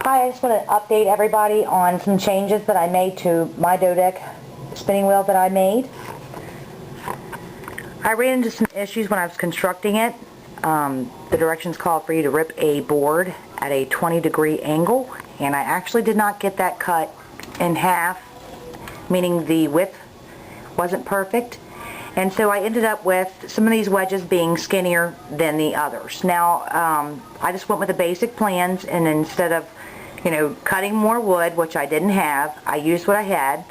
Hi, I just want to update everybody on some changes that I made to my Dodec spinning wheel that I made. I ran into some issues when I was constructing it. The directions call for you to rip a board at a 20-degree angle, and I actually did not get that cut in half, meaning the width wasn't perfect. And so I ended up with some of these wedges being skinnier than the others. Now, I just went with the basic plans, and instead of, cutting more wood, which I didn't have, I used what I had,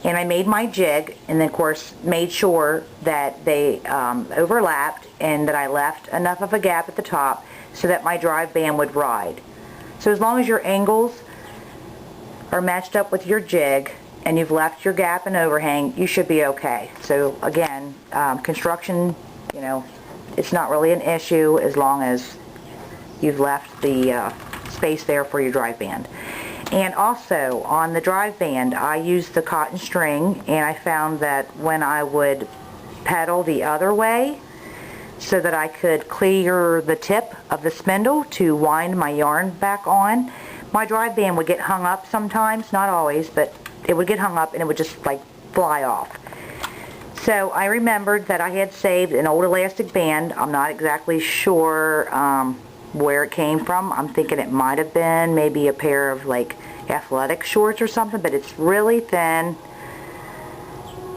and I made my jig, and then of course made sure that they overlapped and that I left enough of a gap at the top so that my drive band would ride. So as long as your angles are matched up with your jig and you've left your gap and overhang, you should be okay. So again, construction, it's not really an issue as long as you've left the space there for your drive band. And also on the drive band, I used the cotton string, and I found that when I would pedal the other way so that I could clear the tip of the spindle to wind my yarn back on, my drive band would get hung up sometimes, not always, but it would get hung up and it would just like fly off. So I remembered that I had saved an old elastic band. I'm not exactly sure where it came from. I'm thinking it might have been maybe a pair of like athletic shorts or something, but it's really thin,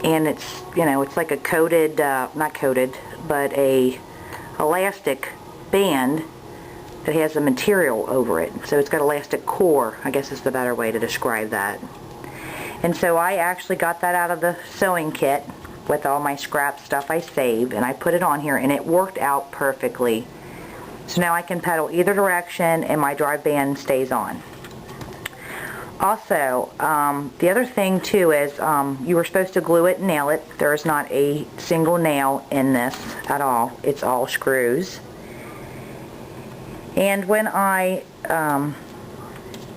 and it's it's like a coated, not coated, but a elastic band that has a material over it. So it's got elastic core, I guess is the better way to describe that. And so I actually got that out of the sewing kit with all my scrap stuff I saved, and I put it on here, and it worked out perfectly. So now I can pedal either direction and my drive band stays on. Also, the other thing too is you were supposed to glue it and nail it. There is not a single nail in this at all. It's all screws. And when I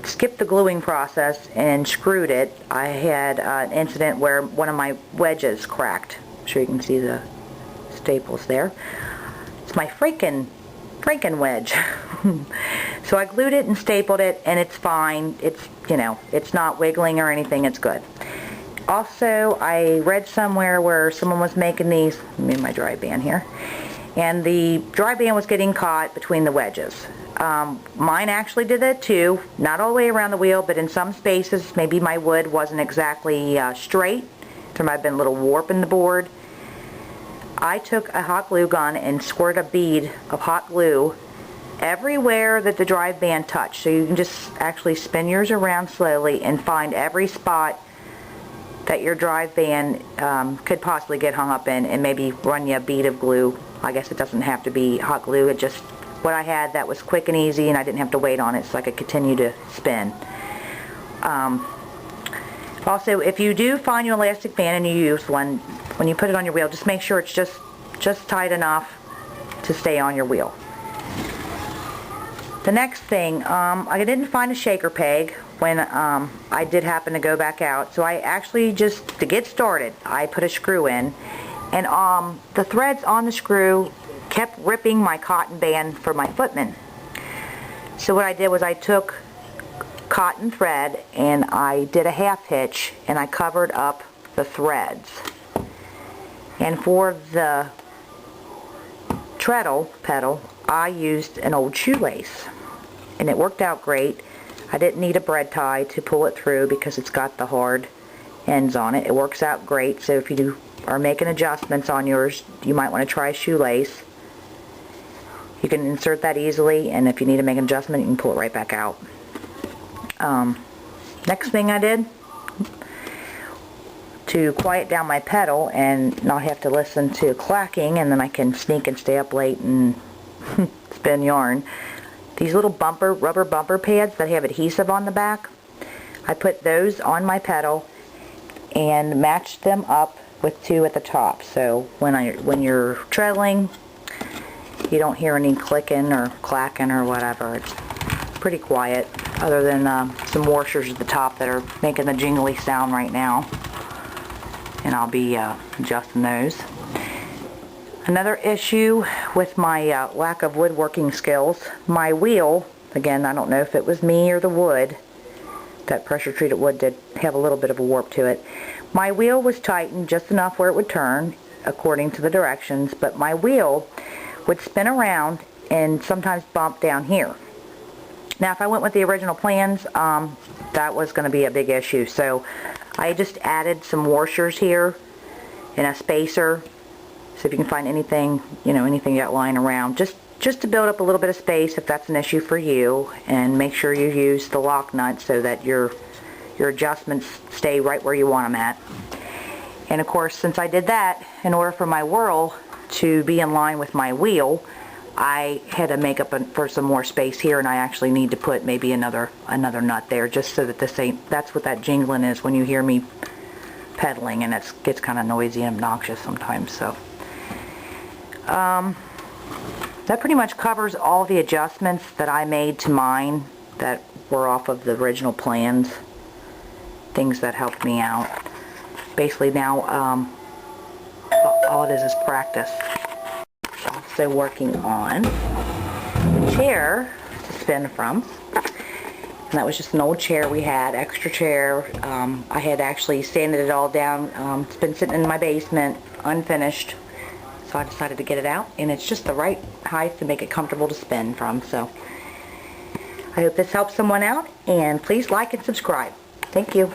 skipped the gluing process and screwed it, I had an incident where one of my wedges cracked. I'm sure you can see the staples there. It's my freaking wedge. So I glued it and stapled it, and it's fine. It's it's not wiggling or anything. It's good. Also, I read somewhere where someone was making these, let me my drive band here, and the drive band was getting caught between the wedges. Mine actually did that too, not all the way around the wheel, but in some spaces maybe my wood wasn't exactly straight. There might have been a little warp in the board. I took a hot glue gun and squirted a bead of hot glue everywhere that the drive band touched. So you can just actually spin yours around slowly and find every spot that your drive band could possibly get hung up in, and maybe run you a bead of glue. I guess it doesn't have to be hot glue. It just, what I had that was quick and easy, and I didn't have to wait on it, so I could continue to spin. Also, if you do find your elastic band and you use one, when you put it on your wheel, just make sure it's just tight enough to stay on your wheel. The next thing, I didn't find a shaker peg when I did happen to go back out, so I actually just, to get started, I put a screw in, and the threads on the screw kept ripping my cotton band for my footman. So what I did was I took cotton thread and I did a half hitch, and I covered up the threads. And for the treadle pedal, I used an old shoelace, and it worked out great. I didn't need a bread tie to pull it through because it's got the hard ends on it. It works out great. So if you are making adjustments on yours, you might want to try a shoelace. You can insert that easily, and if you need to make an adjustment, you can pull it right back out. Next thing I did to quiet down my pedal and not have to listen to clacking, and then I can sneak and stay up late and spin yarn. These little rubber bumper pads that have adhesive on the back, I put those on my pedal and matched them up with two at the top. So when you're treadling, you don't hear any clicking or clacking or whatever. It's pretty quiet, other than some washers at the top that are making the jingly sound right now, and I'll be adjusting those. Another issue with my lack of woodworking skills, my wheel Again, I don't know if it was me or the wood. That pressure treated wood did have a little bit of a warp to it. My wheel was tightened just enough where it would turn according to the directions, but my wheel would spin around and sometimes bump down here. Now if I went with the original plans, that was going to be a big issue. So I just added some washers here and a spacer. So if you can find anything, you know, anything you got lying around, just to build up a little bit of space if that's an issue for you, and make sure you use the lock nut so that your adjustments stay right where you want them at. And of course, since I did that, in order for my whirl to be in line with my wheel, I had to make up for some more space here, and I actually need to put maybe another nut there, just so that that's what that jingling is when you hear me pedaling, and it gets kind of noisy and obnoxious sometimes. So that pretty much covers all the adjustments that I made to mine that were off of the original plans, things that helped me out. Basically now all it is practice. Also working on the chair to spin from, and that was just an old chair we had, extra chair. I had actually sanded it all down. It's been sitting in my basement unfinished, so I decided to get it out, and it's just the right height to make it comfortable to spin from. So I hope this helps someone out, and please like and subscribe. Thank you.